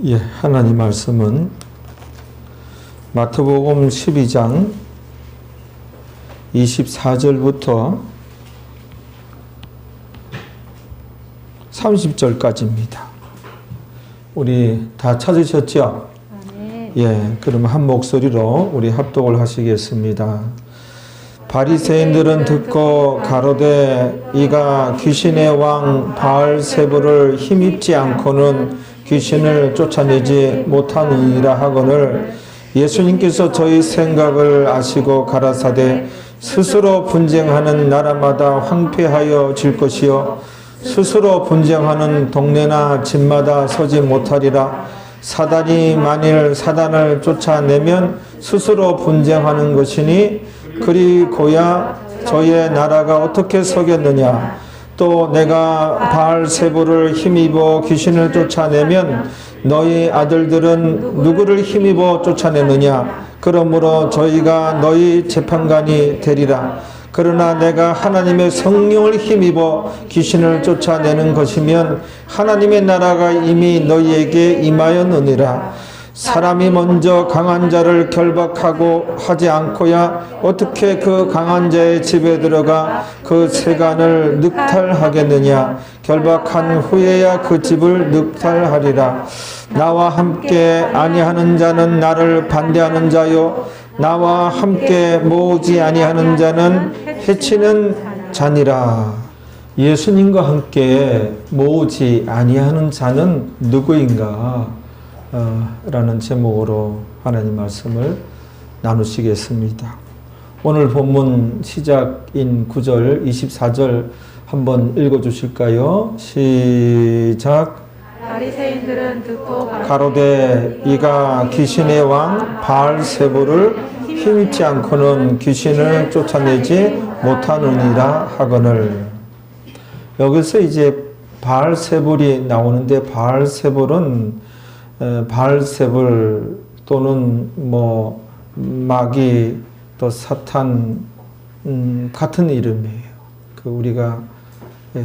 예, 하나님 말씀은 마태복음 12장 24절부터 30절까지입니다. 우리 다 찾으셨죠? 예, 그럼 한 목소리로 우리 합독을 하시겠습니다. 바리새인들은 듣고 가로되 이가 귀신의 왕 바알세불을 힘입지 않고는 귀신을 쫓아내지 못하느니라 하거늘 예수님께서 저희 생각을 아시고 가라사대 스스로 분쟁하는 나라마다 황폐하여 질 것이요 스스로 분쟁하는 동네나 집마다 서지 못하리라. 사단이 만일 사단을 쫓아내면 스스로 분쟁하는 것이니 그리고야 저의 나라가 어떻게 서겠느냐. 또 내가 바알세불을 힘입어 귀신을 쫓아내면 너희 아들들은 누구를 힘입어 쫓아내느냐. 그러므로 저희가 너희 재판관이 되리라. 그러나 내가 하나님의 성령을 힘입어 귀신을 쫓아내는 것이면 하나님의 나라가 이미 너희에게 임하였느니라. 사람이 먼저 강한 자를 결박하고 하지 않고야 어떻게 그 강한 자의 집에 들어가 그 세간을 늑탈하겠느냐. 결박한 후에야 그 집을 늑탈하리라. 나와 함께 아니하는 자는 나를 반대하는 자요 나와 함께 모으지 아니하는 자는 해치는 자니라. 예수님과 함께 모으지 아니하는 자는 누구인가? 라는 제목으로 하나님 말씀을 나누시겠습니다. 오늘 본문 시작인 9절 24절 한번 읽어주실까요? 시작. 바리새인들은 듣고 가로되 이가 귀신의 왕 바알세불을 힘입지 않고는 귀신을 쫓아내지 못하느니라 하거늘. 여기서 이제 바알세불이 나오는데 바알세불은 바알세불 또는 마귀 또 사탄 같은 이름이에요. 그 우리가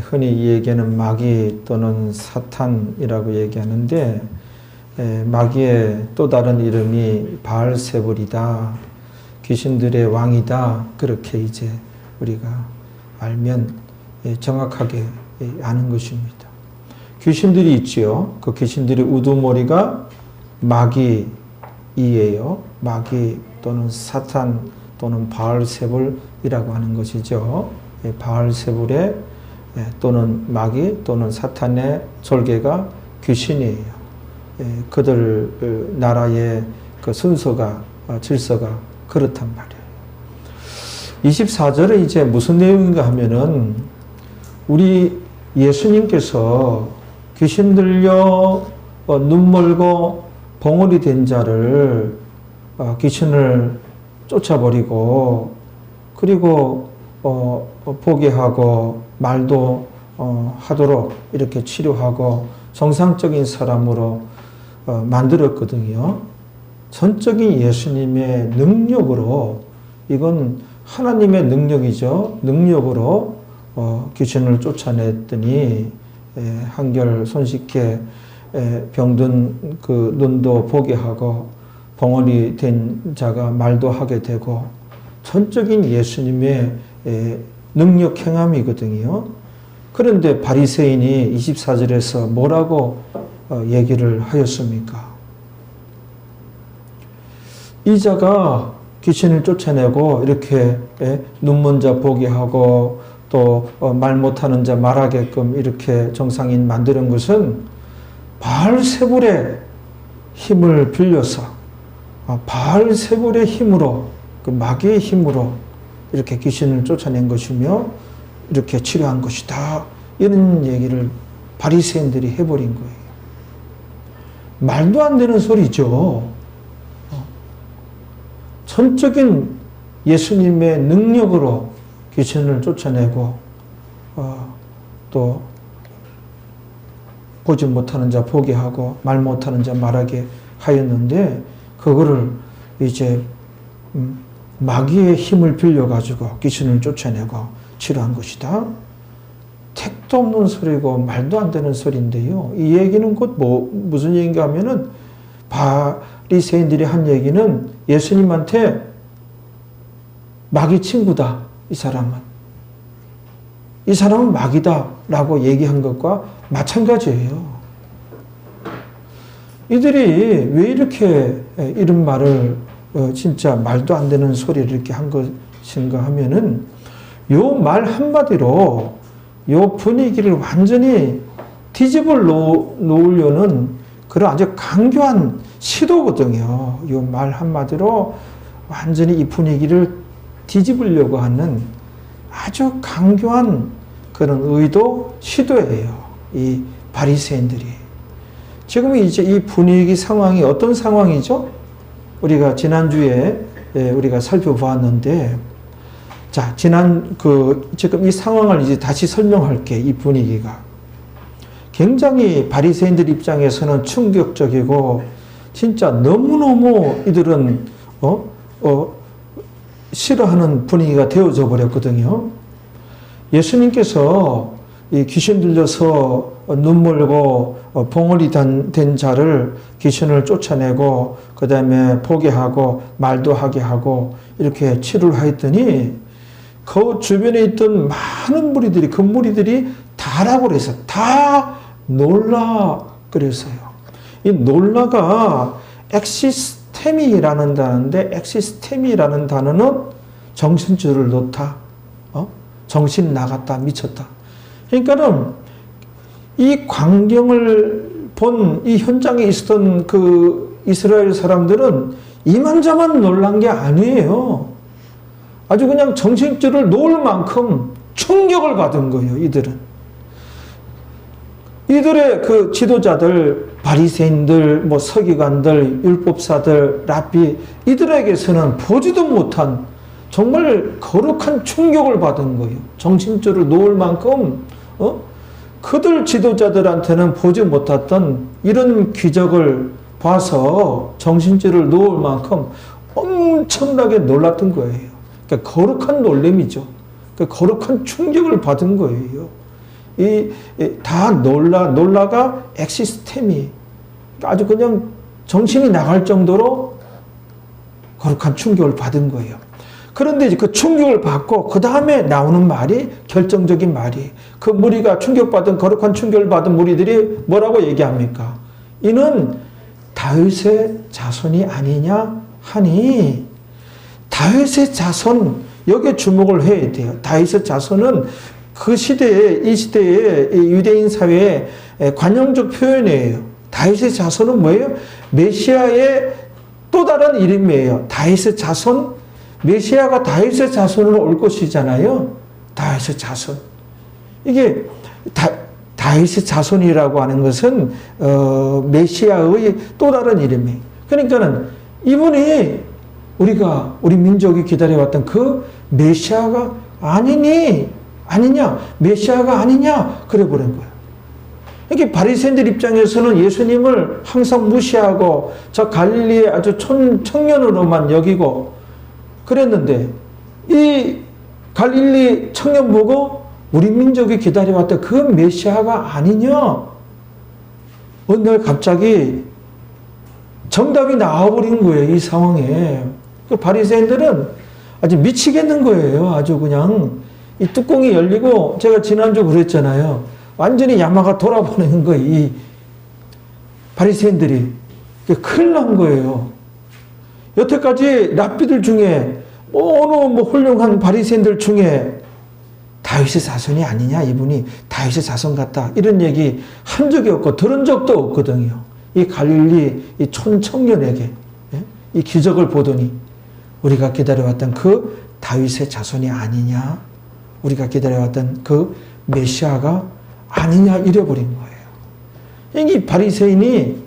흔히 얘기하는 마귀 또는 사탄이라고 얘기하는데 마귀의 또 다른 이름이 바알세불이다. 귀신들의 왕이다. 그렇게 이제 우리가 알면 정확하게 아는 것입니다. 귀신들이 있지요. 그 귀신들의 우두머리가 마귀이에요. 마귀 또는 사탄 또는 바알세불이라고 하는 것이죠. 바알세불의 또는 마귀 또는 사탄의 졸개가 귀신이에요. 그들 나라의 그 순서가 질서가 그렇단 말이에요. 24절에 이제 무슨 내용인가 하면은 우리 예수님께서 귀신 들려 눈 멀고 벙어리 된 자를 귀신을 쫓아버리고 그리고 보게 하고 말도 하도록 이렇게 치료하고 정상적인 사람으로 만들었거든요. 전적인 예수님의 능력으로, 이건 하나님의 능력이죠. 능력으로 귀신을 쫓아냈더니 한결 손쉽게 병든 그 눈도 보게 하고 벙어리 된 자가 말도 하게 되고 전적인 예수님의 능력 행함이거든요. 그런데 바리새인이 24절에서 뭐라고 얘기를 하였습니까? 이 자가 귀신을 쫓아내고 이렇게 눈먼 자 보게 하고 또 말 못하는 자 말하게끔 이렇게 정상인 만드는 것은 바알세불의 힘을 빌려서 바알세불의 힘으로 그 마귀의 힘으로 이렇게 귀신을 쫓아낸 것이며 이렇게 치료한 것이다. 이런 얘기를 바리새인들이 해버린 거예요. 말도 안 되는 소리죠. 전적인 예수님의 능력으로 귀신을 쫓아내고 또 보지 못하는 자 보게 하고 말 못하는 자 말하게 하였는데 그거를 이제 마귀의 힘을 빌려가지고 귀신을 쫓아내고 치료한 것이다. 택도 없는 소리고 말도 안 되는 소리인데요. 이 얘기는 곧 무슨 얘기인가 하면은 바리새인들이 한 얘기는 예수님한테 마귀 친구다. 이 사람은 마귀다 라고 얘기한 것과 마찬가지예요. 이들이 왜 이렇게 이런 말을 진짜 말도 안 되는 소리를 이렇게 한 것인가 하면은 요 말 한마디로 요 분위기를 완전히 뒤집어 놓으려는 그런 아주 강교한 시도거든요. 요 말 한마디로 완전히 이 분위기를 뒤집으려고 하는 아주 강교한 그런 의도, 시도예요. 이 바리새인들이. 지금 이제 이 분위기 상황이 어떤 상황이죠? 우리가 지난주에 우리가 살펴보았는데, 자, 지금 이 상황을 이제 다시 설명할게. 이 분위기가 굉장히 바리새인들 입장에서는 충격적이고 진짜 너무너무 이들은 싫어하는 분위기가 되어져 버렸거든요. 예수님께서 이 귀신 들려서 눈물고 봉어리 된 자를 귀신을 쫓아내고 그 다음에 보게 하고 말도 하게 하고 이렇게 치료를 하였더니 그 주변에 있던 많은 무리들이 그 무리들이 다라고 그래서 다 놀라 그랬어요. 이 놀라가 엑시스테미라는 단어인데 엑시스테미라는 단어는 정신줄을 놓다, 정신 나갔다, 미쳤다. 그러니까는 이 광경을 본 이 현장에 있었던 그 이스라엘 사람들은 이만저만 놀란 게 아니에요. 아주 그냥 정신줄을 놓을 만큼 충격을 받은 거예요, 이들은. 이들의 그 지도자들, 바리새인들, 서기관들, 율법사들, 랍비, 이들에게서는 보지도 못한 정말 거룩한 충격을 받은 거예요. 정신줄을 놓을 만큼, 그들 지도자들한테는 보지 못했던 이런 기적을 봐서 정신줄을 놓을 만큼 엄청나게 놀랐던 거예요. 그러니까 거룩한 놀림이죠. 그러니까 거룩한 충격을 받은 거예요. 다 놀라가 엑시스템이 아주 그냥 정신이 나갈 정도로 거룩한 충격을 받은 거예요. 그런데 이제 그 충격을 받고 그 다음에 나오는 말이 결정적인 말이 그 무리가 충격받은 거룩한 충격을 받은 무리들이 뭐라고 얘기합니까? 이는 다윗의 자손이 아니냐 하니 다윗의 자손 여기에 주목을 해야 돼요. 다윗의 자손은 그 시대에 이 시대의 유대인 사회의 관용적 표현이에요. 다윗의 자손은 뭐예요? 메시아의 또 다른 이름이에요. 다윗의 자손. 메시아가 다윗의 자손으로 올 것이잖아요. 다윗의 자손. 이게 다윗의 자손이라고 하는 것은 메시아의 또 다른 이름이에요. 그러니까는 이분이 우리 민족이 기다려왔던 그 메시아가 아니냐, 메시아가 아니냐, 그래 버린 거예요. 이게 바리새인들 입장에서는 예수님을 항상 무시하고 저 갈릴리의 아주 청년으로만 여기고 그랬는데 이 갈릴리 청년 보고 우리 민족이 기다려왔던 그 메시아가 아니냐? 어느 날 갑자기 정답이 나와버린 거예요. 이 상황에. 그 바리새인들은 아주 미치겠는 거예요. 아주 그냥 이 뚜껑이 열리고 제가 지난주 그랬잖아요. 완전히 야마가 돌아보는 거예요. 이 바리새인들이. 큰일 난 거예요. 여태까지 랍비들 중에 어느 훌륭한 바리새인들 중에 다윗의 자손이 아니냐, 이분이 다윗의 자손 같다, 이런 얘기 한 적이 없고 들은 적도 없거든요. 이 갈릴리 이 촌청년에게 이 기적을 보더니 우리가 기다려왔던 그 다윗의 자손이 아니냐, 우리가 기다려왔던 그 메시아가 아니냐 이래버린 거예요. 이 바리새인이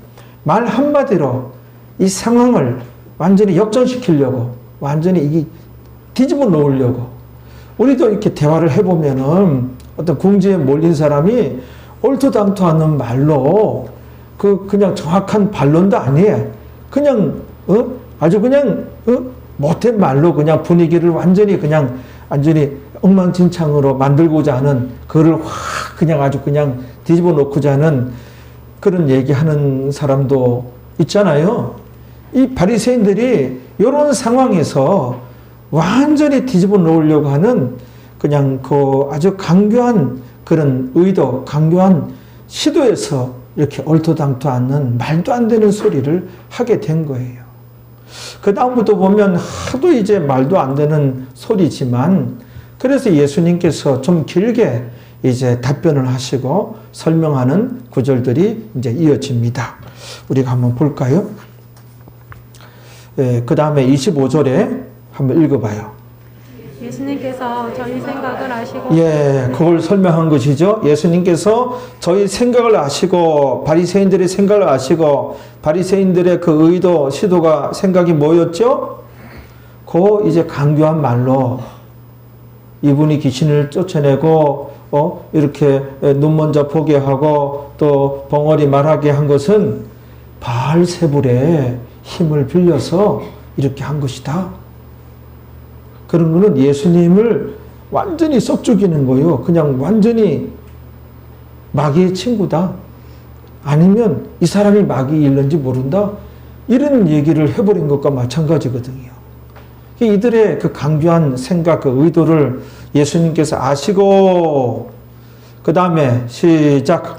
말 한마디로 이 상황을 완전히 역전시키려고, 완전히 뒤집어 놓으려고. 우리도 이렇게 대화를 해보면은 어떤 궁지에 몰린 사람이 옳토당토 않는 말로 그냥 정확한 반론도 아니에요. 그냥 아주 그냥 못된 말로 그냥 분위기를 완전히 그냥 완전히 엉망진창으로 만들고자 하는 그거를 확 그냥 아주 그냥 뒤집어 놓고자 하는 그런 얘기하는 사람도 있잖아요. 이 바리새인들이 이런 상황에서 완전히 뒤집어 놓으려고 하는 그냥 그 아주 강교한 그런 의도, 강교한 시도에서 이렇게 얼토당토 않는 말도 안 되는 소리를 하게 된 거예요. 그 다음부터 보면 하도 이제 말도 안 되는 소리지만 그래서 예수님께서 좀 길게 이제 답변을 하시고 설명하는 구절들이 이제 이어집니다. 우리가 한번 볼까요? 그 다음에 25절에 한번 읽어봐요. 예수님께서 저희 생각을 아시고 예, 그걸 설명한 것이죠. 예수님께서 저희 생각을 아시고 바리새인들의 생각을 아시고 바리새인들의 그 의도, 시도가 생각이 뭐였죠? 그 이제 강교한 말로 이분이 귀신을 쫓아내고 이렇게 눈 먼저 보게 하고 또 벙어리 말하게 한 것은 바알세불의 힘을 빌려서 이렇게 한 것이다. 그런 거는 예수님을 완전히 썩 죽이는 거예요. 그냥 완전히 마귀의 친구다. 아니면 이 사람이 마귀 일는지 모른다. 이런 얘기를 해버린 것과 마찬가지거든요. 이들의 그 강조한 생각, 그 의도를 예수님께서 아시고 그 다음에 시작.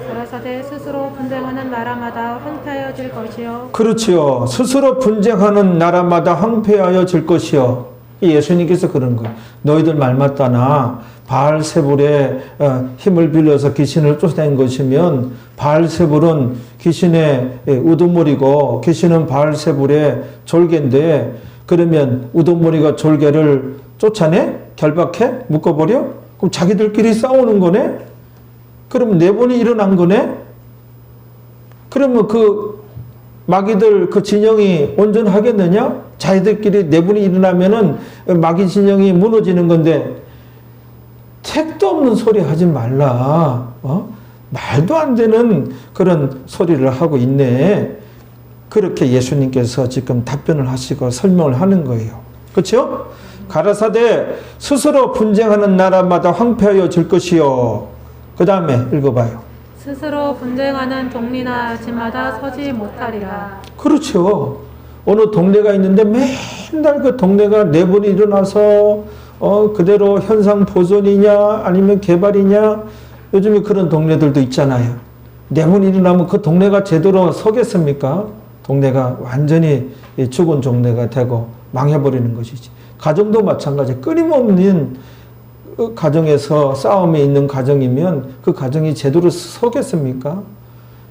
가라사대 스스로 분쟁하는 나라마다 황폐하여질 것이요. 그렇지요. 스스로 분쟁하는 나라마다 황폐하여질 것이요. 예수님께서 그런 거예요. 너희들 말 맞다나 바알세불의 힘을 빌려서 귀신을 쫓아낸 것이면 바알세불은 귀신의 우두머리고 귀신은 바알세불의 졸개인데 그러면 우두머리가 졸개를 쫓아내? 결박해? 묶어버려? 그럼 자기들끼리 싸우는 거네? 그럼 내분이 일어난 거네? 그러면 그 마귀들 그 진영이 온전하겠느냐? 자기들끼리 내분이 일어나면은 마귀 진영이 무너지는 건데 택도 없는 소리 하지 말라. 말도 안 되는 그런 소리를 하고 있네. 그렇게 예수님께서 지금 답변을 하시고 설명을 하는 거예요. 그렇죠? 가라사대 스스로 분쟁하는 나라마다 황폐하여질 것이요. 그 다음에 읽어봐요. 스스로 분쟁하는 동리나 집마다 서지 못하리라. 그렇죠. 어느 동네가 있는데 맨날 그 동네가 내분이 일어나서 그대로 현상 보존이냐 아니면 개발이냐 요즘에 그런 동네들도 있잖아요. 내분이 일어나면 그 동네가 제대로 서겠습니까? 동네가 완전히 죽은 동네가 되고 망해버리는 것이지. 가정도 마찬가지. 끊임없는 가정에서 싸움이 있는 가정이면 그 가정이 제대로 서겠습니까?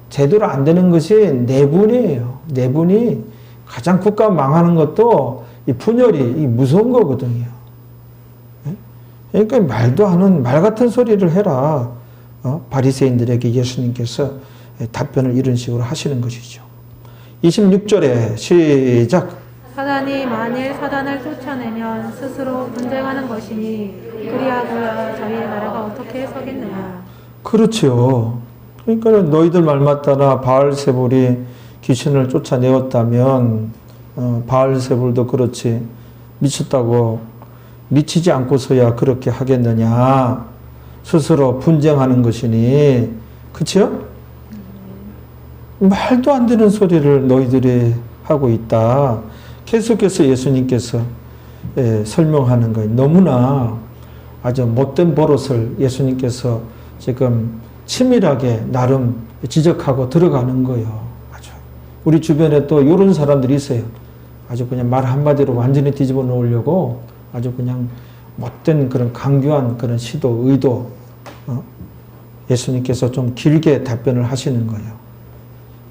제대로 안 되는 것이 내분이에요. 내분이 가장 국가 망하는 것도 이 분열이 무서운 거거든요. 그러니까 말도 하는 말 같은 소리를 해라. 바리새인들에게 예수님께서 답변을 이런 식으로 하시는 것이죠. 26절에 시작. 사단이 만일 사단을 쫓아내면 스스로 분쟁하는 것이니 그리하고야 저희의 나라가 어떻게 서겠느냐. 그렇죠. 그러니까 너희들 말 맞다나 바알세불이 귀신을 쫓아내었다면 바알세불도 그렇지 미쳤다고 미치지 않고서야 그렇게 하겠느냐. 스스로 분쟁하는 것이니 그렇죠? 말도 안 되는 소리를 너희들이 하고 있다. 계속해서 예수님께서 설명하는 거예요. 너무나 아주 못된 버릇을 예수님께서 지금 치밀하게 나름 지적하고 들어가는 거예요. 아주 우리 주변에 또 이런 사람들이 있어요. 아주 그냥 말 한마디로 완전히 뒤집어 놓으려고 아주 그냥 못된 그런 강교한 그런 시도, 의도 예수님께서 좀 길게 답변을 하시는 거예요.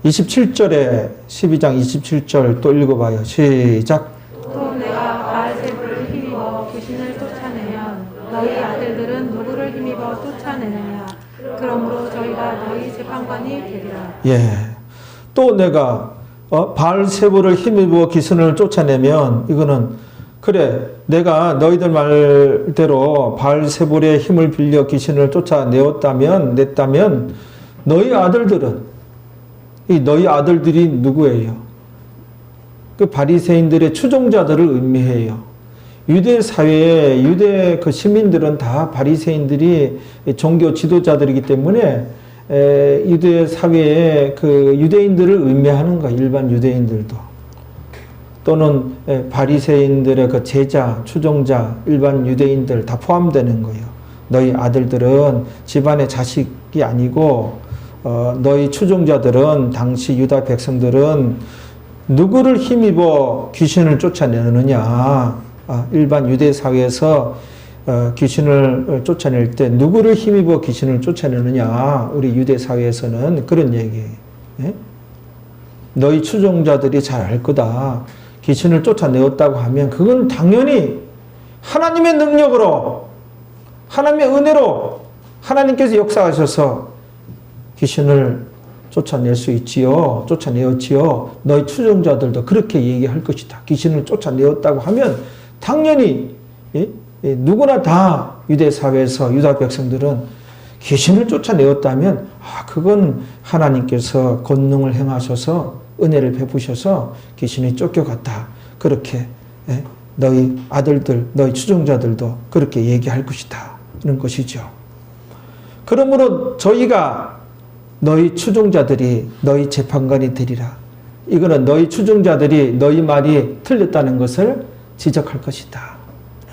27절에 12장 27절 또 읽어봐요. 시작. 또 내가 바알세불을 힘입어 귀신을 쫓아내면 너희 아들들은 누구를 힘입어 쫓아내느냐. 그러므로 저희가 너희 재판관이 되리라. 예. 또 내가 바알세불을 힘입어 귀신을 쫓아내면 이거는 그래 내가 너희들 말대로 바알세불의 힘을 빌려 귀신을 쫓아냈다면 너희 아들들은 이 너희 아들들이 누구예요? 그 바리새인들의 추종자들을 의미해요. 유대 사회에 유대 그 시민들은 다 바리새인들이 종교 지도자들이기 때문에 유대 사회에 그 유대인들을 음해하는 거야. 일반 유대인들도. 또는 바리새인들의 그 제자, 추종자, 일반 유대인들 다 포함되는 거예요. 너희 아들들은 집안의 자식이 아니고 너희 추종자들은 당시 유다 백성들은 누구를 힘입어 귀신을 쫓아내느냐. 일반 유대 사회에서 귀신을 쫓아낼 때 누구를 힘입어 귀신을 쫓아내느냐. 우리 유대 사회에서는 그런 얘기예요. 예? 너희 추종자들이 잘 알 거다. 귀신을 쫓아내었다고 하면 그건 당연히 하나님의 능력으로, 하나님의 은혜로 하나님께서 역사하셔서 귀신을 쫓아낼 수 있지요. 쫓아내었지요. 너희 추종자들도 그렇게 얘기할 것이다. 귀신을 쫓아내었다고 하면 당연히 누구나 다 유대 사회에서 유다 백성들은 귀신을 쫓아내었다면 그건 하나님께서 권능을 행하셔서 은혜를 베푸셔서 귀신이 쫓겨갔다. 그렇게 너희 아들들, 너희 추종자들도 그렇게 얘기할 것이다. 그런 것이죠. 그러므로 저희가 너희 추종자들이 너희 재판관이 되리라. 이거는 너희 추종자들이 너희 말이 틀렸다는 것을 지적할 것이다.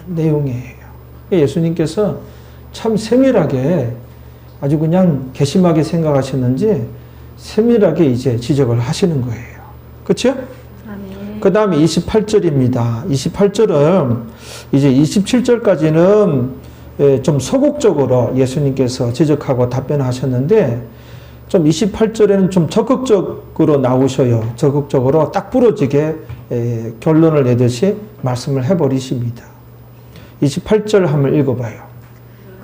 내용이에요. 예수님께서 참 세밀하게 아주 그냥 괘씸하게 생각하셨는지 세밀하게 이제 지적을 하시는 거예요. 그렇죠? 그 다음에 28절입니다. 28절은 이제 27절까지는 좀 소극적으로 예수님께서 지적하고 답변하셨는데 좀 28절에는 좀 적극적으로 나오셔요. 적극적으로 딱 부러지게 결론을 내듯이 말씀을 해버리십니다. 28절 한번 읽어봐요.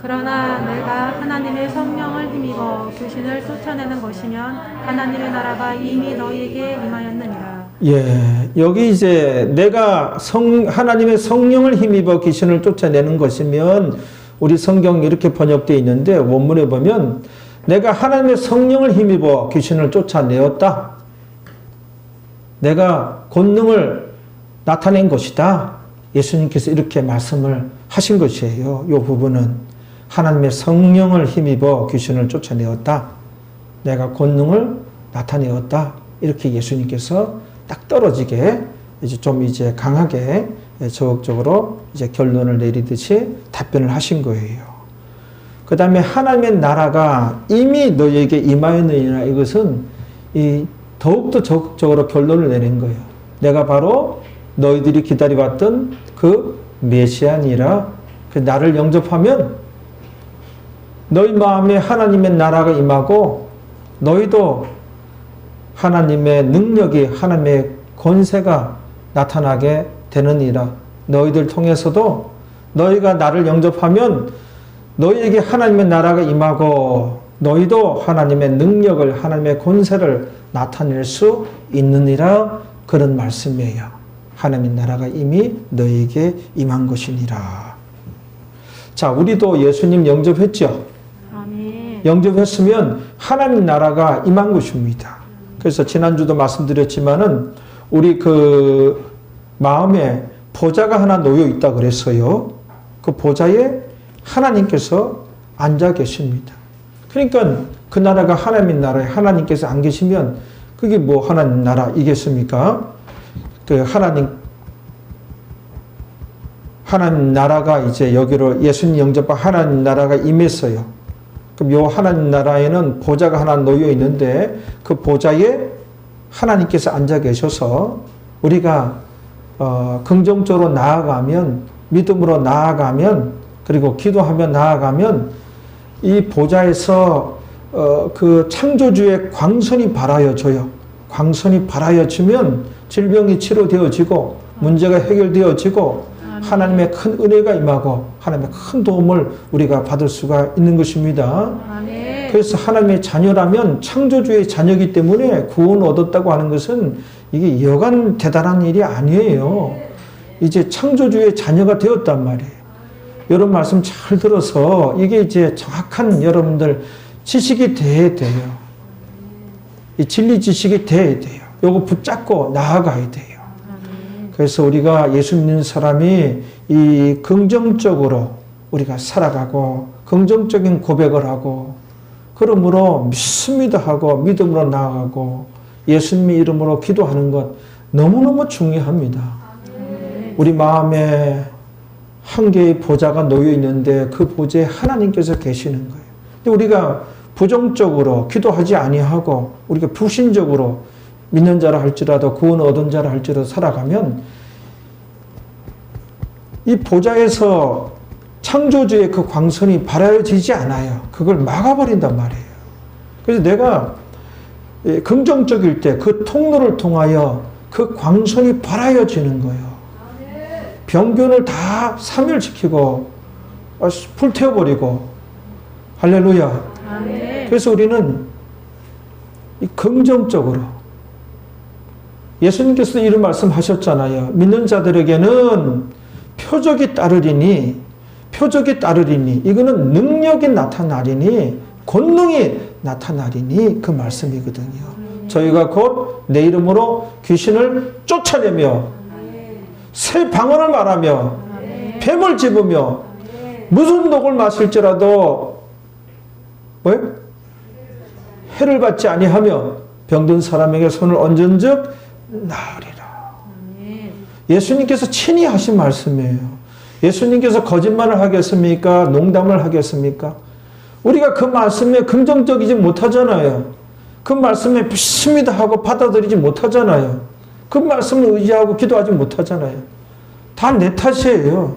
그러나 내가 하나님의 성령을 힘입어 귀신을 쫓아내는 것이면 하나님의 나라가 이미 너희에게 임하였느니라. 예, 여기 이제 내가 하나님의 성령을 힘입어 귀신을 쫓아내는 것이면 우리 성경이 이렇게 번역되어 있는데 원문에 보면 내가 하나님의 성령을 힘입어 귀신을 쫓아내었다. 내가 권능을 나타낸 것이다. 예수님께서 이렇게 말씀을 하신 것이에요. 이 부분은 하나님의 성령을 힘입어 귀신을 쫓아내었다. 내가 권능을 나타내었다. 이렇게 예수님께서 딱 떨어지게 이제 강하게 적극적으로 이제 결론을 내리듯이 답변을 하신 거예요. 그 다음에 하나님의 나라가 이미 너희에게 임하였느니라. 이것은 더욱더 적극적으로 결론을 내는 거예요. 내가 바로 너희들이 기다려왔던 그 메시아니라. 그 나를 영접하면 너희 마음에 하나님의 나라가 임하고 너희도 하나님의 능력이, 하나님의 권세가 나타나게 되느니라. 너희들 통해서도 너희가 나를 영접하면 너희에게 하나님의 나라가 임하고 너희도 하나님의 능력을, 하나님의 권세를 나타낼 수 있느니라. 그런 말씀이에요. 하나님의 나라가 이미 너희에게 임한 것이니라. 자, 우리도 예수님 영접했죠? 아멘. 영접했으면 하나님 나라가 임한 것입니다. 그래서 지난주도 말씀드렸지만은 우리 그 마음에 보좌가 하나 놓여 있다 그랬어요. 그 보좌에 하나님께서 앉아 계십니다. 그러니까 그 나라가 하나님의 나라에 하나님께서 안 계시면 그게 뭐 하나님 나라이겠습니까? 그 하나님 나라가 이제 여기로 예수님 영접한 하나님 나라가 임했어요. 그럼 요 하나님 나라에는 보좌가 하나 놓여 있는데 그 보좌에 하나님께서 앉아 계셔서 우리가 긍정적으로 나아가면, 믿음으로 나아가면, 그리고 기도하며 나아가면 이 보좌에서 그 창조주의 광선이 발하여져요. 광선이 발하여지면 질병이 치료되어지고 문제가 해결되어지고 하나님의 큰 은혜가 임하고 하나님의 큰 도움을 우리가 받을 수가 있는 것입니다. 아멘. 그래서 하나님의 자녀라면 창조주의 자녀이기 때문에 구원을 얻었다고 하는 것은 이게 여간 대단한 일이 아니에요. 이제 창조주의 자녀가 되었단 말이에요. 이런 말씀 잘 들어서 이게 이제 정확한 여러분들 지식이 돼야 돼요. 이 진리 지식이 돼야 돼요. 요거 붙잡고 나아가야 돼요. 그래서 우리가 예수 믿는 사람이 이 긍정적으로 우리가 살아가고 긍정적인 고백을 하고 그러므로 믿습니다 하고 믿음으로 나아가고 예수님의 이름으로 기도하는 것 너무너무 중요합니다. 우리 마음에 한 개의 보좌가 놓여 있는데 그 보좌에 하나님께서 계시는 거예요. 근데 우리가 부정적으로 기도하지 아니하고 우리가 불신적으로 믿는 자라 할지라도 구원 얻은 자라 할지라도 살아가면 이 보좌에서 창조주의 그 광선이 발하여지지 않아요. 그걸 막아버린단 말이에요. 그래서 내가 긍정적일 때 그 통로를 통하여 그 광선이 발하여지는 거예요. 병균을 다 사멸시키고 불태워버리고 할렐루야. 그래서 우리는 이 긍정적으로 예수님께서 이런 말씀하셨잖아요. 믿는 자들에게는 표적이 따르리니 이거는 능력이 나타나리니 권능이 나타나리니 그 말씀이거든요. 저희가 곧 내 이름으로 귀신을 쫓아내며 새 방언을 말하며 뱀을 집으며 무슨 독을 마실지라도 뭐예요? 해를 받지 아니하며 병든 사람에게 손을 얹은즉 나으리라. 예수님께서 친히 하신 말씀이에요. 예수님께서 거짓말을 하겠습니까? 농담을 하겠습니까? 우리가 그 말씀에 긍정적이지 못하잖아요. 그 말씀에 믿습니다 하고 받아들이지 못하잖아요. 그 말씀을 의지하고 기도하지 못하잖아요. 다 내 탓이에요.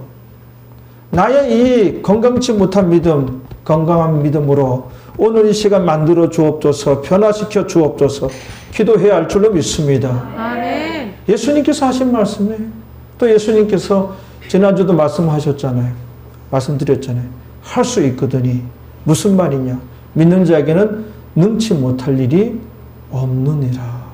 나의 이 건강치 못한 믿음, 건강한 믿음으로 오늘 이 시간 만들어 주옵소서, 변화시켜 주옵소서, 기도해야 할 줄로 믿습니다. 아멘. 예수님께서 하신 말씀이에요. 또 예수님께서 지난주도 말씀하셨잖아요. 말씀드렸잖아요. 할 수 있거든요. 무슨 말이냐? 믿는 자에게는 능치 못할 일이 없느니라.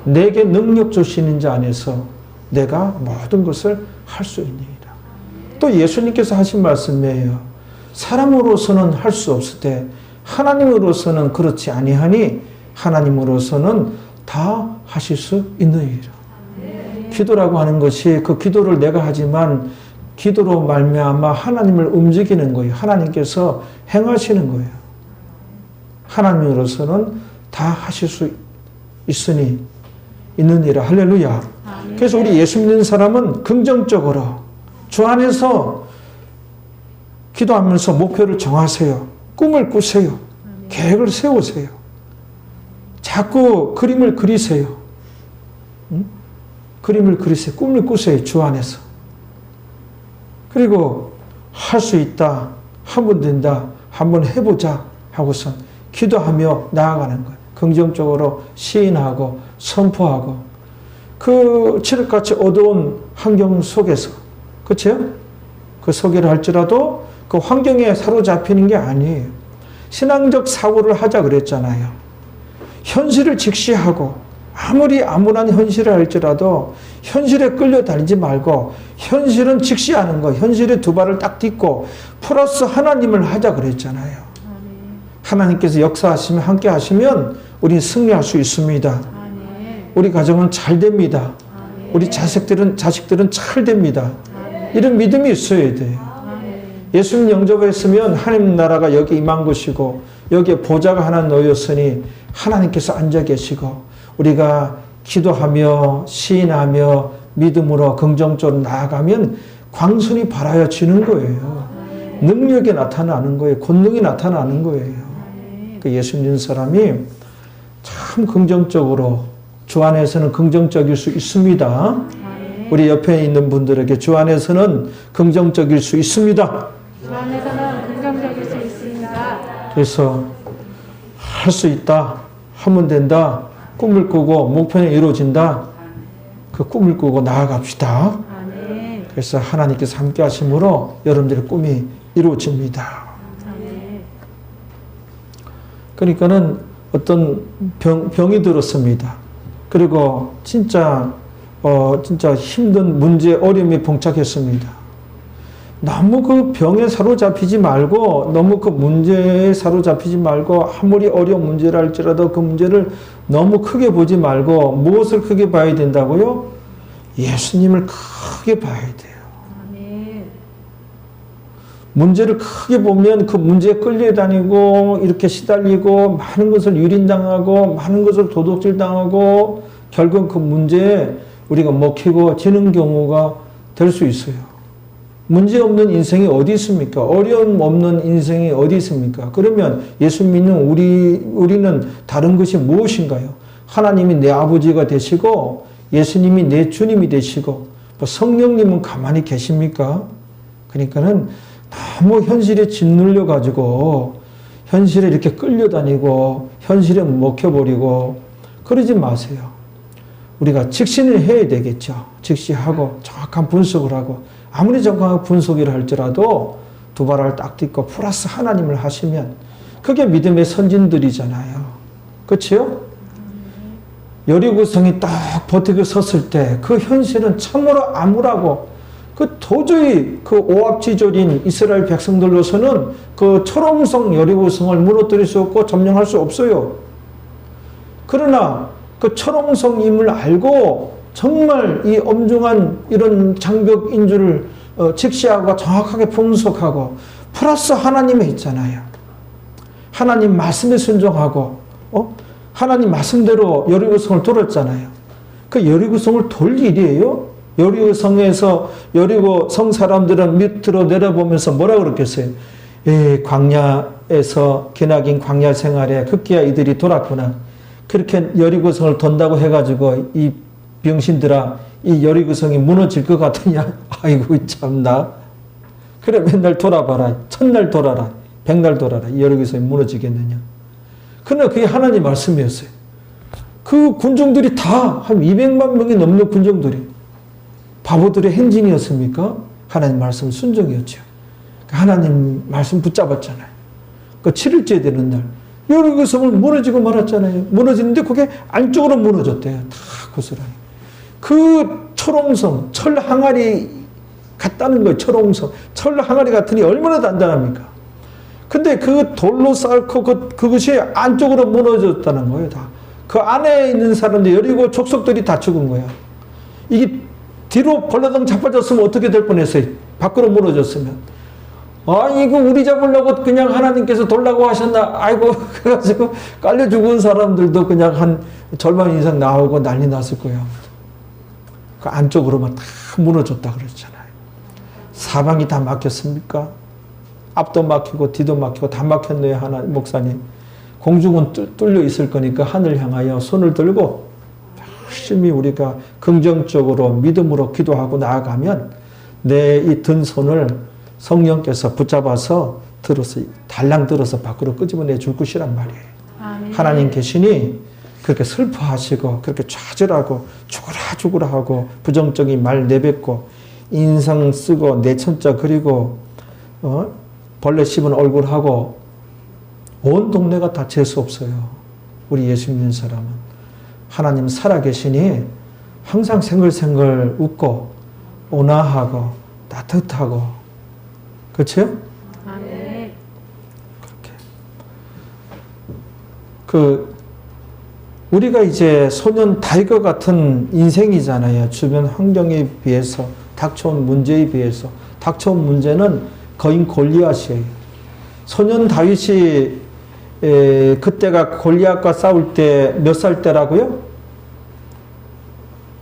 내게 능력 주시는 자 안에서 내가 모든 것을 할 수 있느니라. 또 예수님께서 하신 말씀이에요. 사람으로서는 할 수 없을 때 하나님으로서는 그렇지 아니하니 하나님으로서는 다 하실 수 있느니라. 기도라고 하는 것이 그 기도를 내가 하지만 기도로 말미암아 하나님을 움직이는 거예요. 하나님께서 행하시는 거예요. 하나님으로서는 다 하실 수 있으니 있느니라. 할렐루야. 그래서 우리 예수 믿는 사람은 긍정적으로 주 안에서 기도하면서 목표를 정하세요. 꿈을 꾸세요. 계획을 세우세요. 자꾸 그림을 그리세요. 그림을 그리세요. 꿈을 꾸세요. 주 안에서. 그리고 할 수 있다. 한번 된다. 한번 해보자. 하고서 기도하며 나아가는 거예요. 긍정적으로 시인하고 선포하고 그 칠흑같이 어두운 환경 속에서 그렇죠? 그 속에를 할지라도 그 환경에 사로잡히는 게 아니에요. 신앙적 사고를 하자 그랬잖아요. 현실을 직시하고 아무리 암울한 현실을 할지라도 현실에 끌려다니지 말고 현실은 직시하는 거, 현실에 두 발을 딱 딛고 플러스 하나님을 하자 그랬잖아요. 하나님께서 역사하시면 함께 하시면 우리는 승리할 수 있습니다. 우리 가정은 잘 됩니다. 우리 자식들은 잘 됩니다. 이런 믿음이 있어야 돼요. 예수님 영접했으면 하나님 나라가 여기 임한 것이고 여기에 보좌가 하나 놓였으니 하나님께서 앉아 계시고 우리가 기도하며 시인하며 믿음으로 긍정적으로 나아가면 광선이 발하여지는 거예요. 능력이 나타나는 거예요. 권능이 나타나는 거예요. 그 예수 믿는 사람이 참 긍정적으로 주 안에서는 긍정적일 수 있습니다. 우리 옆에 있는 분들에게 주 안에서는 긍정적일 수 있습니다. 주 안에서는 긍정적일 수 있습니다. 그래서 할 수 있다. 하면 된다. 꿈을 꾸고 목표는 이루어진다. 그 꿈을 꾸고 나아갑시다. 그래서 하나님께서 함께 하심으로 여러분들의 꿈이 이루어집니다. 그러니까는 어떤 병이 들었습니다. 그리고 진짜 힘든 문제, 어려움이 봉착했습니다. 너무 그 병에 사로잡히지 말고, 너무 그 문제에 사로잡히지 말고, 아무리 어려운 문제라 할지라도 그 문제를 너무 크게 보지 말고, 무엇을 크게 봐야 된다고요? 예수님을 크게 봐야 돼요. 아멘. 문제를 크게 보면 그 문제에 끌려다니고, 이렇게 시달리고, 많은 것을 유린당하고, 많은 것을 도둑질당하고, 결국 그 문제에 우리가 먹히고 지는 경우가 될 수 있어요. 문제 없는 인생이 어디 있습니까? 어려움 없는 인생이 어디 있습니까? 그러면 예수 믿는 우리는 다른 것이 무엇인가요? 하나님이 내 아버지가 되시고 예수님이 내 주님이 되시고 성령님은 가만히 계십니까? 그러니까는 너무 현실에 짓눌려 가지고 현실에 이렇게 끌려다니고 현실에 먹혀버리고 그러지 마세요. 우리가 직신을 해야 되겠죠. 직시하고 정확한 분석을 하고 아무리 정확한 분석이라 할지라도 두 발을 딱 딛고 플러스 하나님을 하시면 그게 믿음의 선진들이잖아요. 그렇죠? 여리고성이 딱 버티고 섰을 때 그 현실은 참으로 암울하고 그 도저히 그 오합지졸인 이스라엘 백성들로서는 그 초롱성 여리고성을 무너뜨릴 수 없고 점령할 수 없어요. 그러나 그 초롱성임을 알고 정말 이 엄중한 이런 장벽인 줄을 직시하고 정확하게 분석하고 플러스 하나님에 있잖아요. 하나님 말씀에 순종하고 하나님 말씀대로 여리고성을 돌았잖아요. 그 여리고성을 돌 일이에요. 여리고성에서 여리고성 사람들은 밑으로 내려보면서 뭐라 그랬겠어요? 광야에서 기나긴 광야 생활에 급기야 이들이 돌았구나. 그렇게 여리고성을 돈다고 해가지고 이 병신들아 이 여리고성이 무너질 것 같으냐? 아이고 참나. 그래 맨날 돌아봐라. 첫날 돌아라. 백날 돌아라. 이 여리고성이 무너지겠느냐? 그러나 그게 하나님 말씀이었어요. 그 군중들이 다 한 200만 명이 넘는 군중들이 바보들의 행진이었습니까? 하나님 말씀 순종이었죠. 하나님 말씀 붙잡았잖아요. 그 7일째 되는 날 여리고성을 무너지고 말았잖아요. 무너지는데 그게 안쪽으로 무너졌대요. 다 고스란히. 그 초롱성, 철 항아리 같다는 거예요. 초롱성. 철 항아리 같으니 얼마나 단단합니까? 근데 그 돌로 쌓고 그것이 안쪽으로 무너졌다는 거예요. 다. 그 안에 있는 사람들, 여리고 족속들이 다 죽은 거야. 이게 뒤로 벌러덩 자빠졌으면 어떻게 될 뻔했어요? 밖으로 무너졌으면. 이거 우리 잡으려고 그냥 하나님께서 돌라고 하셨나? 아이고, 그래가지고 깔려 죽은 사람들도 그냥 한 절반 이상 나오고 난리 났을 거예요. 그 안쪽으로만 다 무너졌다 그랬잖아요. 사방이 다 막혔습니까? 앞도 막히고 뒤도 막히고 다 막혔네요. 하나 목사님. 공중은 뚫려 있을 거니까 하늘 향하여 손을 들고 열심히 우리가 긍정적으로 믿음으로 기도하고 나아가면 내 이 든 손을 성령께서 붙잡아서 들어서 달랑 들어서 밖으로 끄집어내 줄 것이란 말이에요. 아멘. 하나님 계시니 그렇게 슬퍼하시고 그렇게 좌절하고 죽으라 하고 부정적인 말 내뱉고 인상 쓰고 내천자 그리고 벌레 씹은 얼굴하고 온 동네가 다 재수 없어요. 우리 예수 믿는 사람은. 하나님 살아계시니 항상 생글생글 웃고 온화하고 따뜻하고 그렇죠? 아멘. 그렇게 우리가 이제 소년 다윗과 같은 인생이잖아요. 주변 환경에 비해서 닥쳐온 문제에 비해서 닥쳐온 문제는 거인 골리앗이에요. 소년 다윗이 그때가 골리앗과 싸울 때 몇 살 때라고요?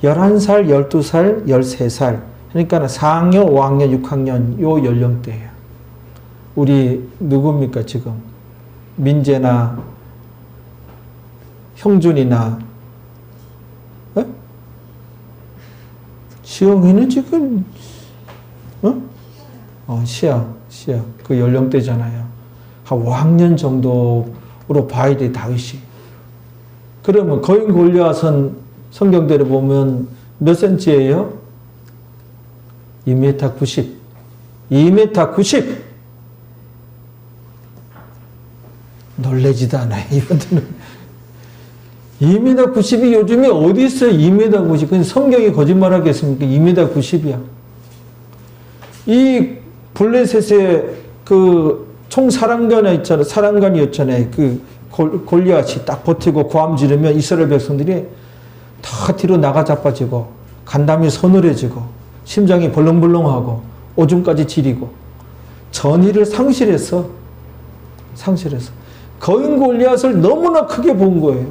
11살, 12살, 13살. 그러니까 4학년, 5학년, 6학년 요 연령대예요. 우리 누굽니까 지금? 민재나 형준이나 시영이는 지금 시야 그 연령대잖아요. 한 5학년 정도로 봐야 돼 다윗이. 그러면 거인 골리앗은 성경대로 보면 몇 센치예요? 2m 90. 2m 90. 놀래지도 않아요. 이분들은 2m 90이 요즘에 어디 있어요? 2m 90. 근데 성경이 거짓말하겠습니까? 2m 90이야. 이 블레셋의 그 총사령관이 있잖아요. 사령관이었잖아요. 그 골리앗이 딱 버티고 고함 지르면 이스라엘 백성들이 다 뒤로 나가 자빠지고 간담이 서늘해지고 심장이 벌렁벌렁하고 오줌까지 지리고 전의를 상실했어. 거인 골리앗을 너무나 크게 본 거예요.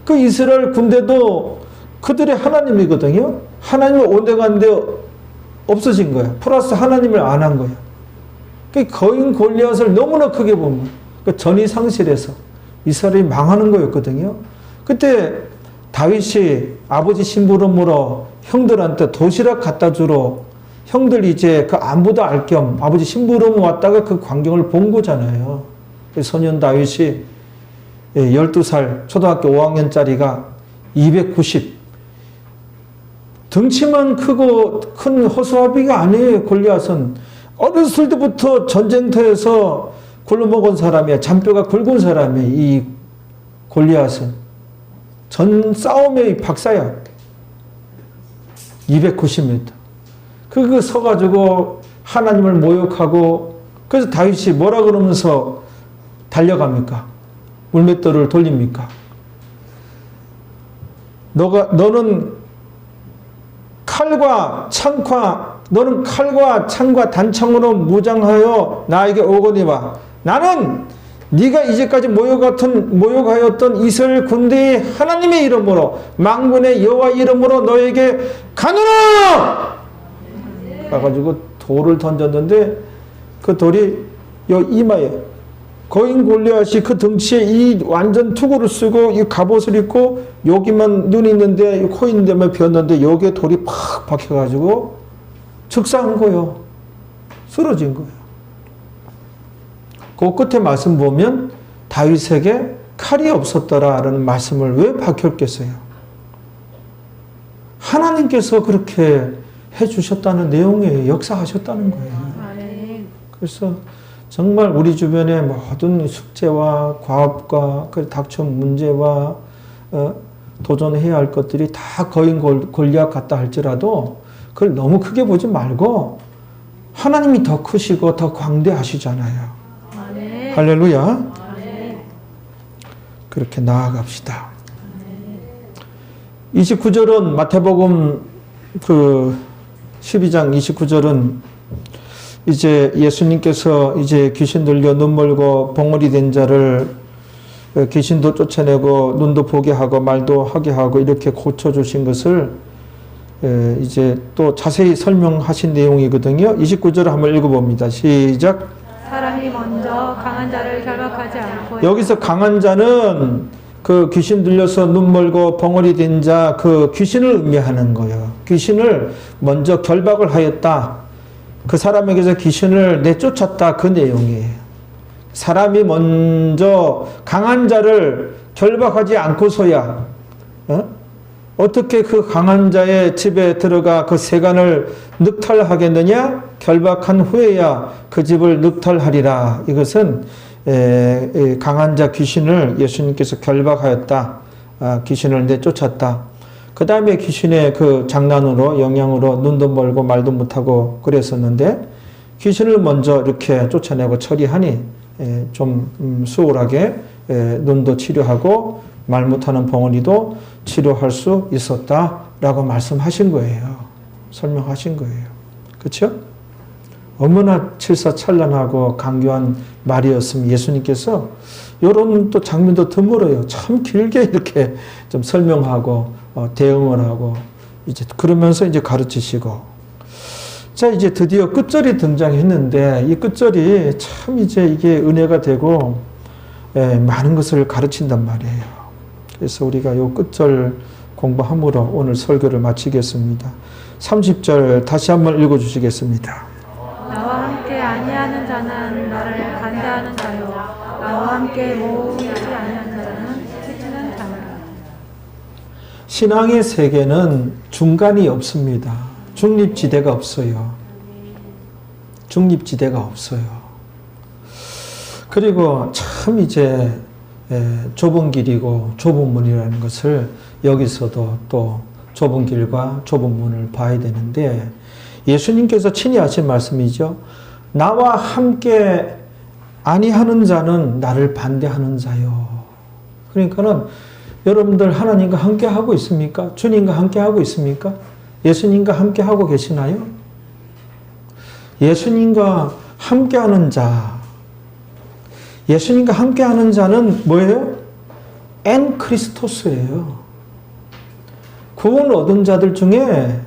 그 이스라엘 군대도 그들의 하나님이거든요. 하나님을 온데간데 없어진 거야. 플러스 하나님을 안 한 거야. 그 거인 골리앗을 너무나 크게 본 거야. 그 전이 상실해서 이스라엘이 망하는 거였거든요. 그때 다윗이 아버지 심부름으로 형들한테 도시락 갖다 주러 형들 이제 그 안부도 알 겸 아버지 심부름 왔다가 그 광경을 본 거잖아요. 소년 다윗이 12살 초등학교 5학년짜리가 290 덩치만 크고 큰 허수아비가 아니에요. 골리앗은 어렸을 때부터 전쟁터에서 굴러먹은 사람이야. 잔뼈가 굵은 사람이야. 이 골리앗은 전 싸움의 박사야. 290m. 그거 서가지고 하나님을 모욕하고 그래서 다윗이 뭐라 그러면서 달려갑니까? 물맷돌을 돌립니까? 너는 너는 칼과 창과 단창으로 무장하여 나에게 오거니와 나는 네가 이제까지 모욕하였던 이스라엘 군대의 하나님의 이름으로 만군의 여호와 이름으로 너에게 가노라! 가가지고 돌을 던졌는데 그 돌이 요 이마에 거인 골리앗이 그 덩치에 이 완전 투구를 쓰고 이 갑옷을 입고 여기만 눈이 있는데 코 있는 데만 비었는데 여기에 돌이 팍 박혀가지고 즉사한 거예요. 쓰러진 거예요. 그 끝에 말씀 보면 다윗에게 칼이 없었더라라는 말씀을 왜 박혔겠어요? 하나님께서 그렇게 해주셨다는 내용이에요. 역사하셨다는 거예요. 그래서 정말 우리 주변의 모든 숙제와 과업과 닥쳐온 문제와 도전해야 할 것들이 다 거인 골리앗 같다 할지라도 그걸 너무 크게 보지 말고 하나님이 더 크시고 더 광대하시잖아요. 할렐루야. 그렇게 나아갑시다. 29절은 마태복음 그 12장 29절은 이제 예수님께서 이제 귀신 들려 눈 멀고 봉어리 된 자를 귀신도 쫓아내고 눈도 보게 하고 말도 하게 하고 이렇게 고쳐주신 것을 이제 또 자세히 설명하신 내용이거든요. 29절을 한번 읽어봅니다. 시작. 사람이 먼저 강한 자를 결박하지 않고 여기서 강한 자는 그 귀신 들려서 눈 멀고 벙어리 된 자 그 귀신을 의미하는 거예요. 귀신을 먼저 결박을 하였다. 그 사람에게서 귀신을 내쫓았다. 그 내용이에요. 사람이 먼저 강한 자를 결박하지 않고서야 어떻게 그 강한 자의 집에 들어가 그 세간을 늑탈하겠느냐? 결박한 후에야 그 집을 늑탈하리라. 이것은 강한 자 귀신을 예수님께서 결박하였다. 귀신을 내쫓았다. 그 다음에 귀신의 그 장난으로 영향으로 눈도 멀고 말도 못하고 그랬었는데 귀신을 먼저 이렇게 쫓아내고 처리하니 좀 수월하게 눈도 치료하고 말 못하는 벙어리도 치료할 수 있었다라고 말씀하신 거예요. 설명하신 거예요. 그렇죠? 얼마나 칠사찬란하고 강교한 말이었으면 예수님께서 이런 또 장면도 드물어요. 참 길게 이렇게 좀 설명하고 대응을 하고 이제 그러면서 이제 가르치시고 자 이제 드디어 끝절이 등장했는데 이 끝절이 참 이제 이게 은혜가 되고 많은 것을 가르친단 말이에요. 그래서 우리가 요 끝절 공부함으로 오늘 설교를 마치겠습니다. 30절 다시 한번 읽어주시겠습니다. 나와 함께 아니하는 자는 나를 반대하는 자요 나와 함께 모으지 아니하는 자는 치치는 자라. 신앙의 세계는 중간이 없습니다. 중립지대가 없어요. 중립지대가 없어요. 그리고 참 이제 좁은 길이고 좁은 문이라는 것을 여기서도 또 좁은 길과 좁은 문을 봐야 되는데 예수님께서 친히 하신 말씀이죠. 나와 함께 아니하는 자는 나를 반대하는 자요. 그러니까는 여러분들 하나님과 함께 하고 있습니까? 주님과 함께 하고 있습니까? 예수님과 함께 하고 계시나요? 예수님과 함께하는 자, 예수님과 함께하는 자는 뭐예요? 엔 크리스토스예요. 구원 얻은 자들 중에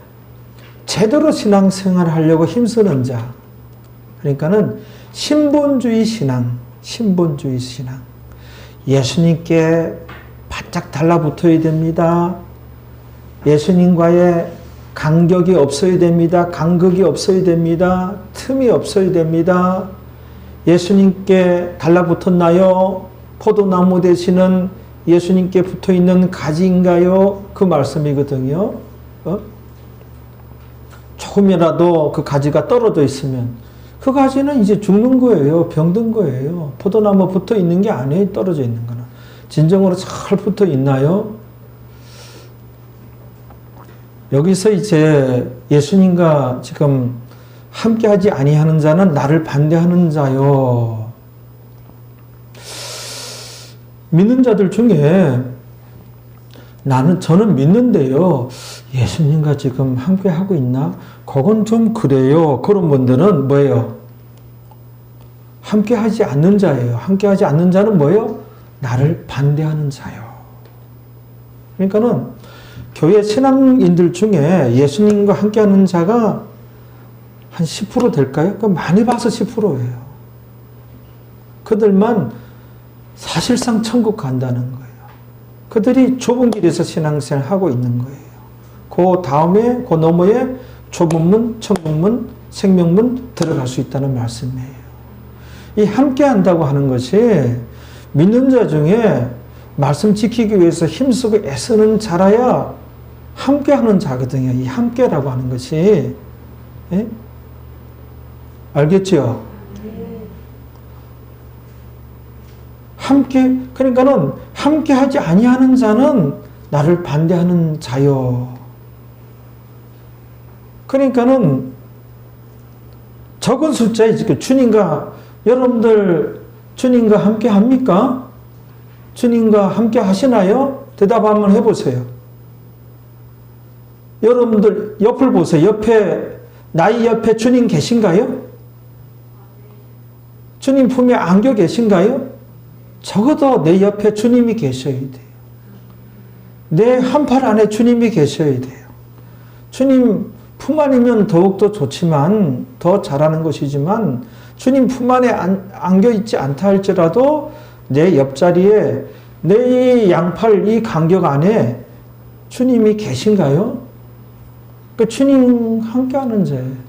제대로 신앙생활을 하려고 힘쓰는 자. 그러니까는 신본주의 신앙. 예수님께 바짝 달라붙어야 됩니다. 예수님과의 간격이 없어야 됩니다. 간극이 없어야 됩니다. 틈이 없어야 됩니다. 예수님께 달라붙었나요? 포도나무 되시는 예수님께 붙어있는 가지인가요? 그 말씀이거든요. 조금이라도 그 가지가 떨어져 있으면 그 가지는 이제 죽는 거예요. 병든 거예요. 포도나무 붙어있는 게 아니에요. 떨어져 있는 거는. 진정으로 잘 붙어있나요? 여기서 이제 예수님과 지금 함께하지 아니하는 자는 나를 반대하는 자요. 믿는 자들 중에 저는 믿는데요. 예수님과 지금 함께하고 있나? 그건 좀 그래요. 그런 분들은 뭐예요? 함께하지 않는 자예요. 함께하지 않는 자는 뭐예요? 나를 반대하는 자요. 그러니까는 교회 신앙인들 중에 예수님과 함께하는 자가 한 10% 될까요? 많이 봐서 10%예요. 그들만 사실상 천국 간다는 거예요. 그들이 좁은 길에서 신앙생활 하고 있는 거예요. 그 다음에, 그 너머에 좁은 문, 천국문, 생명문 들어갈 수 있다는 말씀이에요. 이 함께 한다고 하는 것이 믿는 자 중에 말씀 지키기 위해서 힘쓰고 애쓰는 자라야 함께 하는 자거든요. 이 함께라고 하는 것이. 예? 알겠죠? 함께, 그러니까는 함께 하지 아니하는 자는 나를 반대하는 자요. 그러니까는 적은 숫자에 지금 여러분들 주님과 함께 합니까? 주님과 함께 하시나요? 대답 한번 해보세요. 여러분들 옆을 보세요. 나의 옆에 주님 계신가요? 주님 품에 안겨 계신가요? 적어도 내 옆에 주님이 계셔야 돼요. 내 한팔 안에 주님이 계셔야 돼요. 주님 품 안이면 더욱더 좋지만, 더 잘하는 것이지만, 주님 품 안에 안겨 있지 않다 할지라도 내 옆자리에, 내 양팔 이 간격 안에 주님이 계신가요? 그러니까 주님 함께하는 자예요.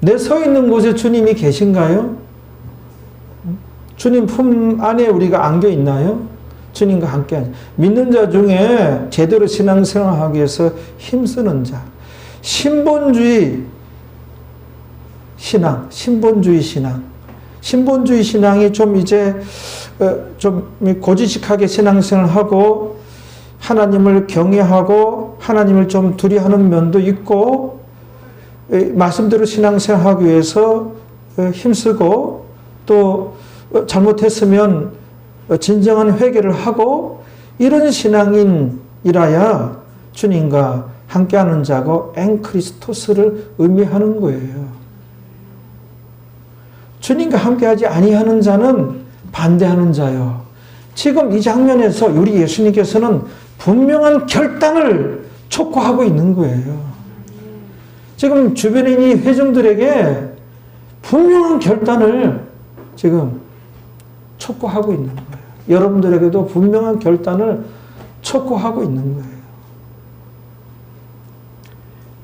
내 서 있는 곳에 주님이 계신가요? 주님 품 안에 우리가 안겨 있나요? 주님과 함께 믿는 자 중에 제대로 신앙생활하기 위해서 힘쓰는 자. 신본주의 신앙. 신본주의 신앙이 좀 이제 좀 고지식하게 신앙생활하고 하나님을 경외하고 하나님을 좀 두려워하는 면도 있고, 말씀대로 신앙생활하기 위해서 힘쓰고, 또 잘못했으면 진정한 회개를 하고, 이런 신앙인이라야 주님과 함께하는 자고 엔크리스토스를 의미하는 거예요. 주님과 함께하지 아니하는 자는 반대하는 자요. 지금 이 장면에서 우리 예수님께서는 분명한 결단을 촉구하고 있는 거예요. 지금 주변에 있는 회중들에게 분명한 결단을 지금 촉구하고 있는 거예요. 여러분들에게도 분명한 결단을 촉구하고 있는 거예요.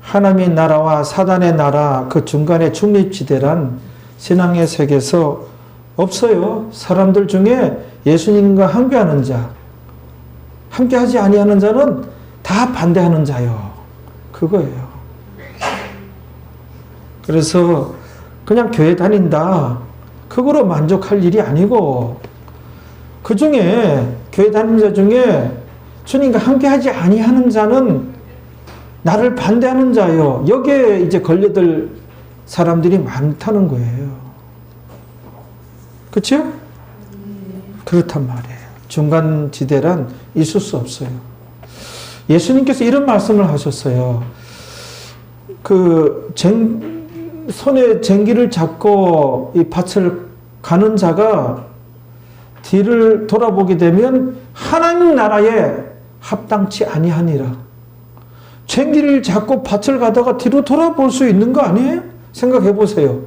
하나님의 나라와 사단의 나라 그 중간에 중립지대란 신앙의 세계에서 없어요. 사람들 중에 예수님과 함께하는 자, 함께하지 아니하는 자는 다 반대하는 자요. 그거예요. 그래서 그냥 교회 다닌다, 그거로 만족할 일이 아니고, 그 중에 교회 다니는 자 중에 주님과 함께하지 아니하는 자는 나를 반대하는 자요. 여기에 이제 걸려들 사람들이 많다는 거예요. 그렇죠? 그렇단 말이에요. 중간지대란 있을 수 없어요. 예수님께서 이런 말씀을 하셨어요. 손에 쟁기를 잡고 이 밭을 가는 자가 뒤를 돌아보게 되면 하나님 나라에 합당치 아니하니라. 쟁기를 잡고 밭을 가다가 뒤로 돌아볼 수 있는 거 아니에요? 생각해 보세요.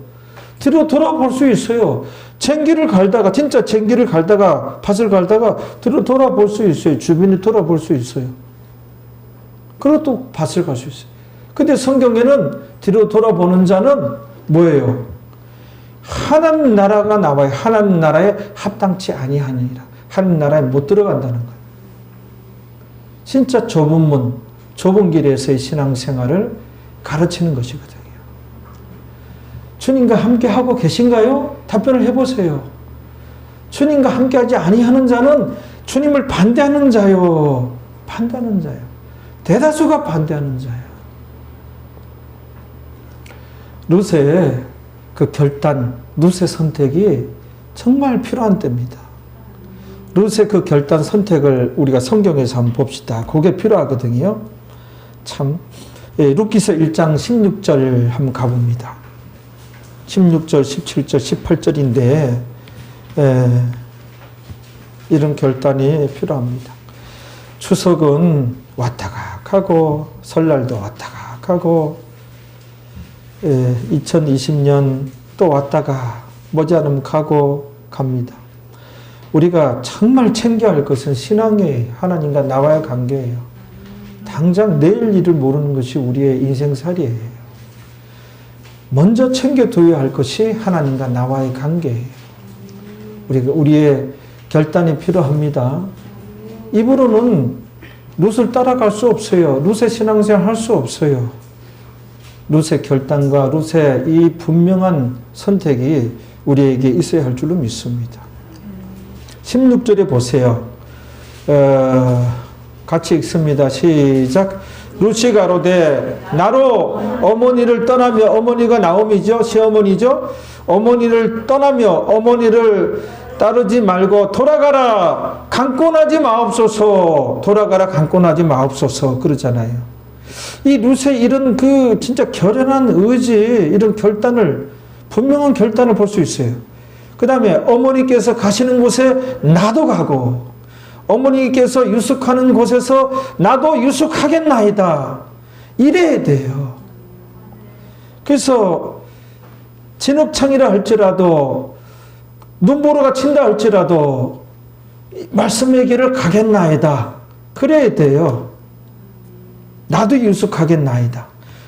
뒤로 돌아볼 수 있어요. 쟁기를 갈다가, 진짜 쟁기를 갈다가, 밭을 갈다가 뒤로 돌아볼 수 있어요. 주변을 돌아볼 수 있어요. 그리고 또 밭을 갈 수 있어요. 근데 성경에는 뒤로 돌아보는 자는 뭐예요? 하나님 나라가 나와요. 하나님 나라에 합당치 아니하니라. 하나님 나라에 못 들어간다는 거예요. 진짜 좁은 문, 좁은 길에서의 신앙생활을 가르치는 것이거든요. 주님과 함께하고 계신가요? 답변을 해보세요. 주님과 함께하지 아니하는 자는 주님을 반대하는 자요. 반대하는 자요. 대다수가 반대하는 자요. 룻의 그 결단, 룻의 선택이 정말 필요한 때입니다. 룻의 그 결단 선택을 우리가 성경에서 한번 봅시다. 그게 필요하거든요. 참, 룻기서 1장 16절 한번 가봅니다. 16절, 17절, 18절인데 이런 결단이 필요합니다. 추석은 왔다가 가고 설날도 왔다가 가고 2020년 또 왔다가 머지않으면 가고 갑니다. 우리가 정말 챙겨야 할 것은 신앙이에요. 하나님과 나와의 관계예요. 당장 내일 일을 모르는 것이 우리의 인생살이에요. 먼저 챙겨둬야 할 것이 하나님과 나와의 관계예요. 우리의 결단이 필요합니다. 입으로는 룻을 따라갈 수 없어요. 룻의 신앙생활 할 수 없어요. 룻의 결단과 룻의 이 분명한 선택이 우리에게 있어야 할 줄로 믿습니다. 16절에 보세요. 같이 읽습니다. 시작. 룻이 가로되 나로 어머니를 떠나며, 어머니가 나오미죠. 시어머니죠. 어머니를 떠나며 어머니를 따르지 말고 돌아가라 강권하지 마옵소서. 돌아가라 강권하지 마옵소서 그러잖아요. 이 룻의 이런 그 진짜 결연한 의지, 이런 결단을, 분명한 결단을 볼 수 있어요. 그 다음에 어머니께서 가시는 곳에 나도 가고, 어머니께서 유숙하는 곳에서 나도 유숙하겠나이다. 이래야 돼요. 그래서 진흙창이라 할지라도, 눈보라가 친다 할지라도 말씀의 길을 가겠나이다. 그래야 돼요. 나도 유숙하겠나이다.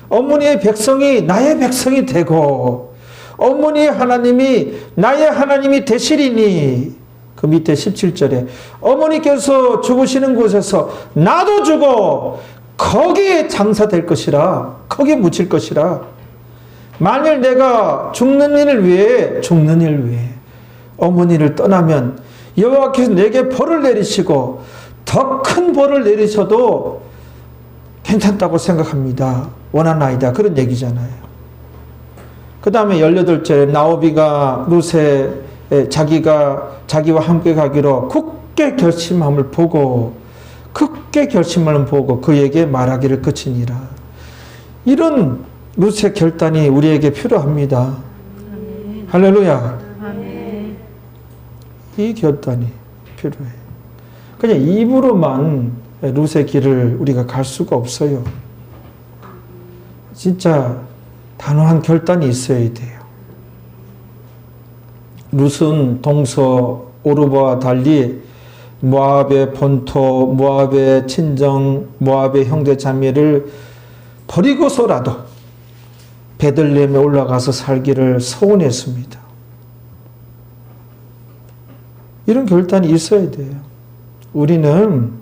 어머니의 백성이 나의 백성이 되고 어머니의 하나님이 나의 하나님이 되시리니, 그 밑에 17절에 어머니께서 죽으시는 곳에서 나도 죽어 거기에 장사될 것이라, 거기에 묻힐 것이라. 만일 내가 죽는 일을 위해 어머니를 떠나면 여호와께서 내게 벌을 내리시고 더 큰 벌을 내리셔도 괜찮다고 생각합니다. 원하나이다. 그런 얘기잖아요. 그 다음에 18절에 나오미가 룻의 자기와 함께 가기로 굳게 결심함을 보고 그에게 말하기를 그치니라. 이런 룻의 결단이 우리에게 필요합니다. 아멘. 할렐루야. 아멘. 이 결단이 필요해요. 그냥 입으로만 룻의 길을 우리가 갈 수가 없어요. 진짜 단호한 결단이 있어야 돼요. 룻은 동서 오르바와 달리 모압의 본토, 모압의 친정, 모압의 형제 자매를 버리고서라도 베들레헴에 올라가서 살기를 소원했습니다. 이런 결단이 있어야 돼요. 우리는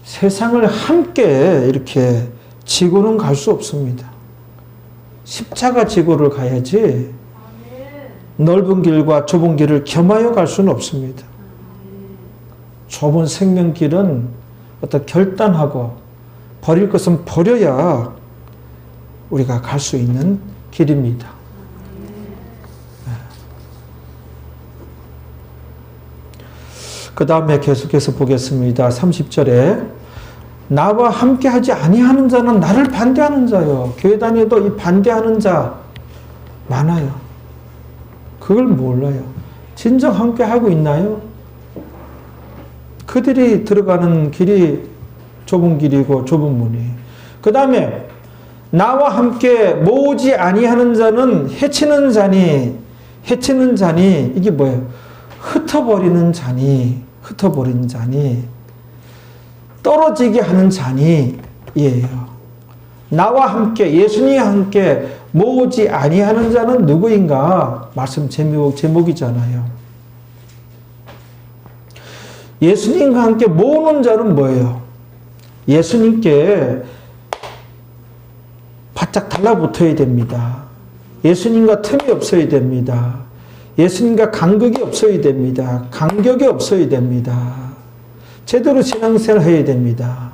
세상을 함께 이렇게 지고는 갈 수 없습니다. 십자가 지고를 가야지 넓은 길과 좁은 길을 겸하여 갈 수는 없습니다. 좁은 생명길은 어떤 결단하고 버릴 것은 버려야 우리가 갈 수 있는 길입니다. 그 다음에 계속해서 보겠습니다. 30절에 나와 함께 하지 아니하는 자는 나를 반대하는 자요. 교회 다녀도 이 반대하는 자 많아요. 그걸 몰라요. 진정 함께 하고 있나요? 그들이 들어가는 길이 좁은 길이고 좁은 문이에요. 그 다음에 나와 함께 모으지 아니하는 자는 해치는 자니 이게 뭐예요? 흩어버리는 자니 떨어지게 하는 자니예요. 나와 함께 예수님과 함께 모으지 아니하는 자는 누구인가? 말씀 제목이잖아요. 예수님과 함께 모으는 자는 뭐예요? 예수님께 바짝 달라붙어야 됩니다. 예수님과 틈이 없어야 됩니다. 예수님과 간극이 없어야 됩니다. 간격이 없어야 됩니다. 제대로 신앙생활 해야 됩니다.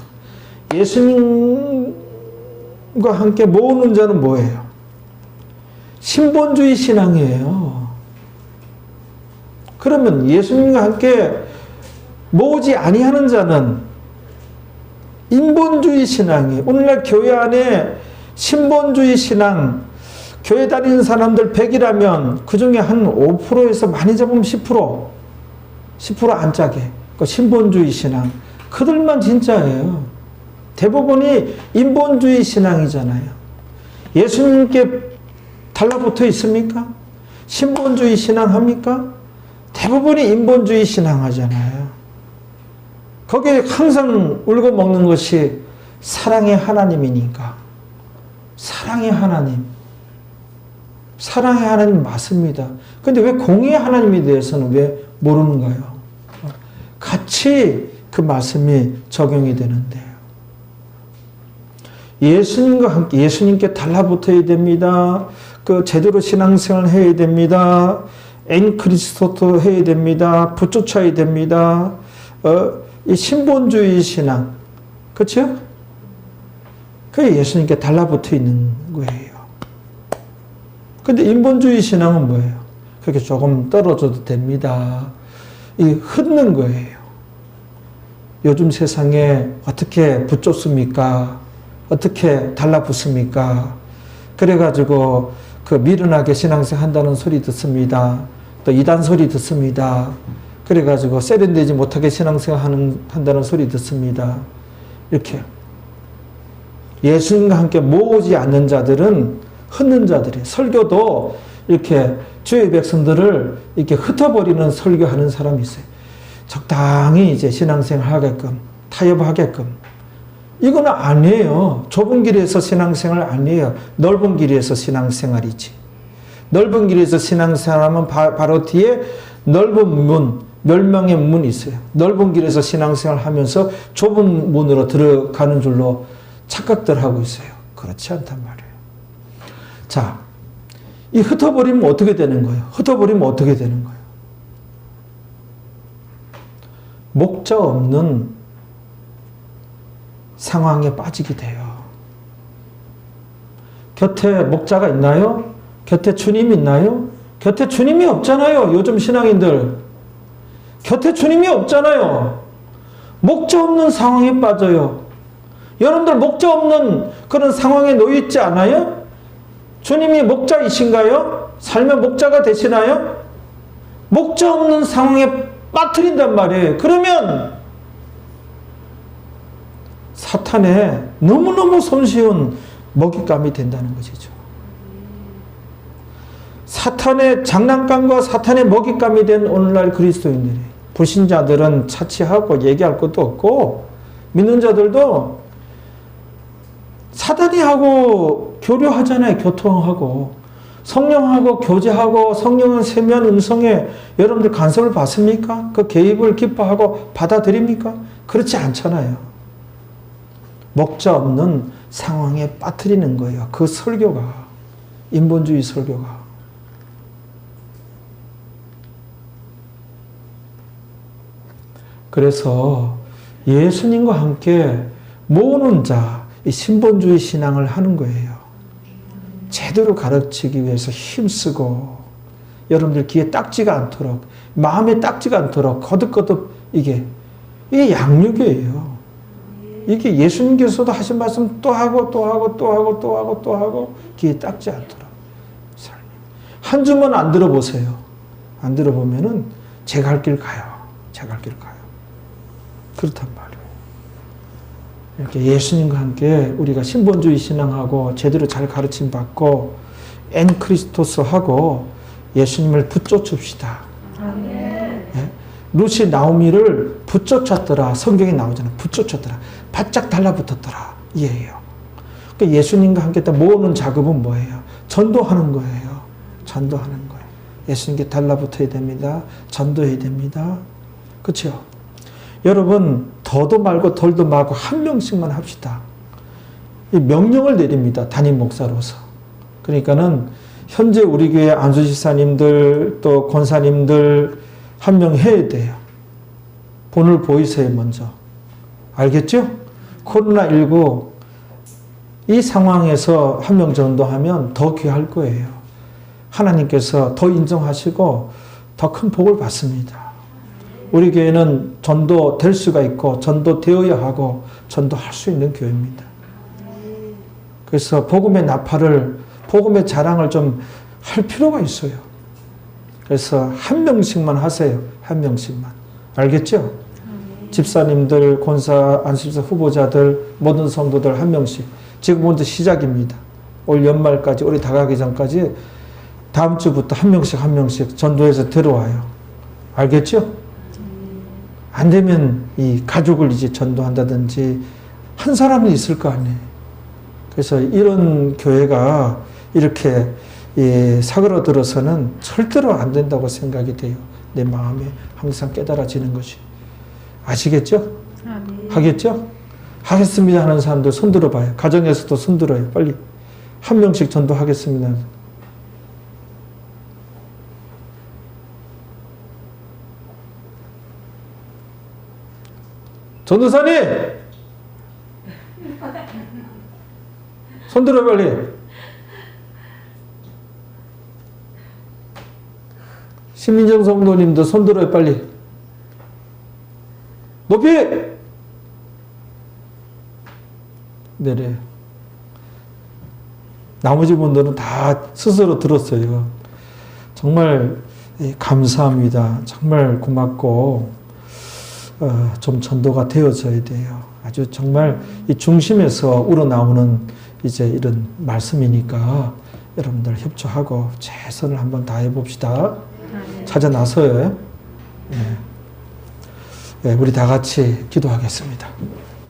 예수님과 함께 모으는 자는 뭐예요? 신본주의 신앙이에요. 그러면 예수님과 함께 모으지 아니하는 자는 인본주의 신앙이에요. 오늘날 교회 안에 신본주의 신앙, 교회 다니는 사람들 100이라면 그 중에 한 5%에서 많이 잡으면 10% 안짝에 그 신본주의 신앙, 그들만 진짜예요. 대부분이 인본주의 신앙이잖아요. 예수님께 달라붙어 있습니까? 신본주의 신앙 합니까? 대부분이 인본주의 신앙 하잖아요. 거기에 항상 울고 먹는 것이 사랑의 하나님이니까. 사랑의 하나님 맞습니다. 근데 왜 공의의 하나님에 대해서는 왜 모르는가요? 같이 그 말씀이 적용이 되는데요. 예수님과 함께 예수님께 달라붙어야 됩니다. 그 제대로 신앙생활 해야 됩니다. 엔 그리스도 해야 됩니다. 붙쫓아야 됩니다. 이 신본주의 신앙, 그렇죠? 그게 예수님께 달라붙어 있는 거예요. 근데 인본주의 신앙은 뭐예요? 그렇게 조금 떨어져도 됩니다. 이 흩는 거예요. 요즘 세상에 어떻게 붙잡습니까? 어떻게 달라붙습니까? 그래가지고 그 미련하게 신앙생활 한다는 소리 듣습니다. 또 이단 소리 듣습니다. 그래가지고 세련되지 못하게 신앙생활 한다는 소리 듣습니다. 이렇게 예수님과 함께 모으지 않는 자들은 흩는 자들이에요. 설교도 이렇게 주의 백성들을 이렇게 흩어버리는 설교하는 사람이 있어요. 적당히 이제 신앙생활 하게끔, 타협하게끔. 이거는 아니에요. 좁은 길에서 신앙생활 아니에요. 넓은 길에서 신앙생활이지. 넓은 길에서 신앙생활하면 바로 뒤에 넓은 문, 멸망의 문이 있어요. 넓은 길에서 신앙생활 하면서 좁은 문으로 들어가는 줄로 착각들 하고 있어요. 그렇지 않단 말이에요. 자, 이 흩어버리면 어떻게 되는 거예요? 흩어버리면 어떻게 되는 거예요? 목자 없는 상황에 빠지게 돼요. 곁에 목자가 있나요? 곁에 주님이 있나요? 곁에 주님이 없잖아요. 요즘 신앙인들. 곁에 주님이 없잖아요. 목자 없는 상황에 빠져요. 여러분들 목자 없는 그런 상황에 놓여 있지 않아요? 주님이 목자이신가요? 삶의 목자가 되시나요? 목자 없는 상황에 빠뜨린단 말이에요. 그러면 사탄의 너무너무 손쉬운 먹잇감이 된다는 것이죠. 사탄의 장난감과 사탄의 먹잇감이 된 오늘날 그리스도인들이, 불신자들은 차치하고 얘기할 것도 없고, 믿는 자들도 사단이 하고 교류하잖아요. 교통하고 성령하고 교제하고 성령은 세미한 음성에 여러분들 간섭을 받습니까? 그 개입을 기뻐하고 받아들입니까? 그렇지 않잖아요. 목자 없는 상황에 빠뜨리는 거예요. 그 설교가, 인본주의 설교가. 그래서 예수님과 함께 모으는 자, 이 신본주의 신앙을 하는 거예요. 제대로 가르치기 위해서 힘쓰고 여러분들 귀에 딱지가 않도록 마음에 딱지가 않도록 거듭거듭 이게 양육이에요. 이게 예수님께서도 하신 말씀 또 하고 또 하고 또 하고 또 하고 또 하고 귀에 딱지 않도록 삶이. 한 주만 안 들어보세요. 안 들어보면은 제가 할 길 가요. 제가 할 길 가요. 그렇단 말이에요. 이렇게 예수님과 함께 우리가 신본주의 신앙하고 제대로 잘 가르침 받고 엔 크리스토스하고 예수님을 붙쫓읍시다. 예? 룻이 나오미를 붙쫓았더라. 성경에 나오잖아요. 붙쫓았더라. 바짝 달라붙었더라. 이에요. 그러니까 예수님과 함께 모으는 작업은 뭐예요? 전도하는 거예요. 전도하는 거예요. 예수님께 달라붙어야 됩니다. 전도해야 됩니다. 그렇죠? 여러분 더도 말고 덜도 말고 한 명씩만 합시다. 이 명령을 내립니다. 담임 목사로서. 그러니까는 현재 우리 교회 안수집사님들 또 권사님들 한 명 해야 돼요. 본을 보이세요 먼저. 알겠죠? 코로나19 이 상황에서 한 명 전도하면 더 귀할 거예요. 하나님께서 더 인정하시고 더 큰 복을 받습니다. 우리 교회는 전도될 수가 있고 전도되어야 하고 전도할 수 있는 교회입니다. 그래서 복음의 나팔을 복음의 자랑을 좀 할 필요가 있어요. 그래서 한 명씩만 하세요. 한 명씩만. 알겠죠? 집사님들, 권사, 안수집사 후보자들, 모든 성도들 한 명씩. 지금부터 시작입니다. 올 연말까지, 올해 다가기 전까지 다음 주부터 한 명씩 전도해서 들어와요. 알겠죠? 안 되면 이 가족을 이제 전도한다든지 한 사람은 있을 거 아니에요. 그래서 이런 교회가 이렇게 사그러들어서는 절대로 안 된다고 생각이 돼요. 내 마음에 항상 깨달아지는 것이. 아시겠죠? 하겠죠? 하겠습니다 하는 사람들 손 들어봐요. 가정에서도 손 들어요. 빨리. 한 명씩 전도하겠습니다. 전도사님! 손 들어 빨리. 신민정 성도님도 손 들어요 빨리. 높이! 내려요. 나머지 분들은 다 스스로 들었어요. 정말 감사합니다. 정말 고맙고 좀 전도가 되어져야 돼요. 아주 정말 이 중심에서 우러나오는 이제 이런 말씀이니까 여러분들 협조하고 최선을 한번 다해 봅시다. 찾아 나서요. 네. 네, 우리 다 같이 기도하겠습니다.